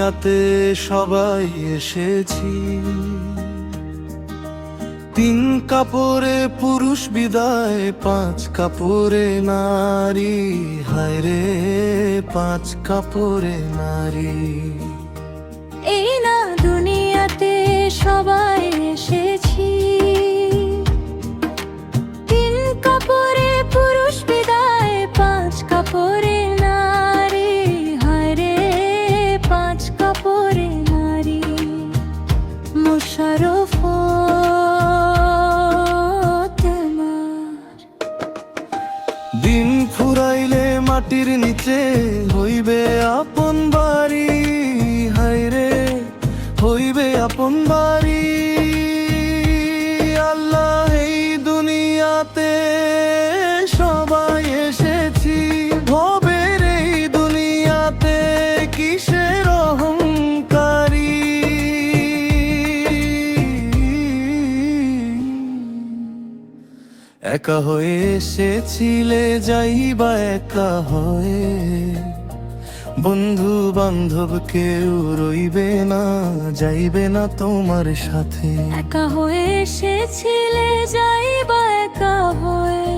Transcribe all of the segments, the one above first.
দুনিয়াতে সবাই এসেছি, তিন কাপড়ে পুরুষ বিদায়, পাঁচ কাপড়ে নারী। হায় রে পাঁচ কাপড়ে নারী। এই না দুনিয়াতে সবাই এসেছি, তিন কাপড়ে পুরুষ বিদায়, পাঁচ কাপড়ে নারী। হায় রে পাঁচ কাপড়ে নারী। মোশাররফ দিন ফুরাইলে মাটির নিচে হইবে আপন বাড়ি। হায় রে হইবে আপন বাড়ি। আল্লাহ এই দুনিয়াতে সবাই এসেছি, ভবের এই দুনিয়াতে কিসের অহংকারী। একা হয়ে এসেছিলে যাইবা একা হয়ে, বন্ধু বান্ধব কেউ রইবে না, যাইবে না তোমার সাথে। একা হয়ে এসেছিলে যাইবা একা হয়ে,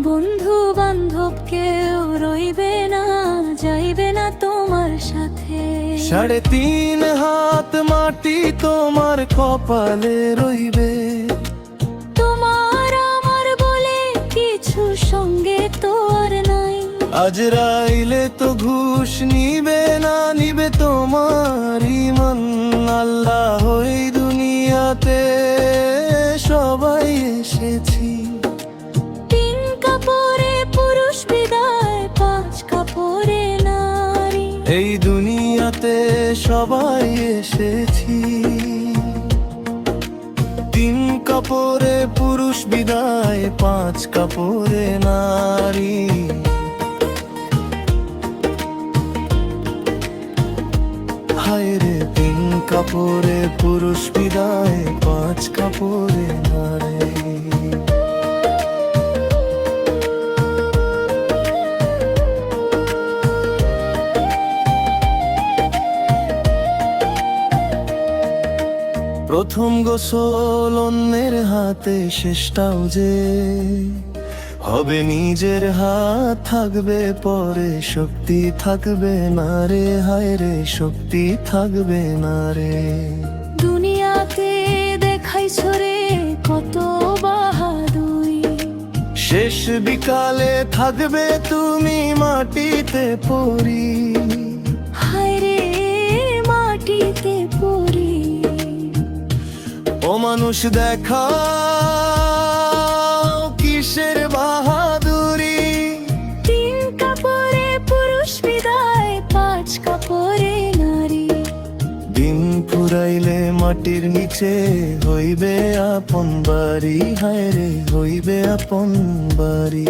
বন্ধু বান্ধব কেউ রইবে না, যাইবে না তোমার সাথে। 3.5 হাত মাটি তোমার কপালে রইবে, তোমার আমার বলে কিছু সঙ্গে তো আর নাই। আজরাইলে তো ঘুষ নিবে না, নিবে তোমার ঈমান। আল্লাহ এই দুনিয়াতে সবাই এসেছি, তিন কাপড়ে পুরুষ বিদায়, পাঁচ কাপড়ে নারী। এই দুনিয়াতে সবাই এসেছি, তিন কাপড়ে পুরুষ বিদায়, পাঁচ কাপড়ে নারী। হায় রে তিন কাপড়ে পুরুষ বিদায়, পাঁচ কাপড়ে নারী। প্রথম গোসল অন্যের হাতে, শেষটাও যে হবে নিজের হাত, থাকবে পরে শক্তি থাকবে না রে। হায় রে শক্তি থাকবে না রে। দুনিয়াতে দেখাইছো রে কত বাহাদুরি, শেষ বিকালে থাকবে তুমি মাটিতে পড়ি। হায় রে মাটিতে পড়ি। ও মানুষ দেখা কিসের বাহাদুরি, তিন কাপড়ে পুরুষ বিদায়, পাঁচ কাপড়ে নারী। দিন ফুরাইলে মাটির নিচে হইবে আপন বাড়ি। হায় রে হইবে আপন বাড়ি।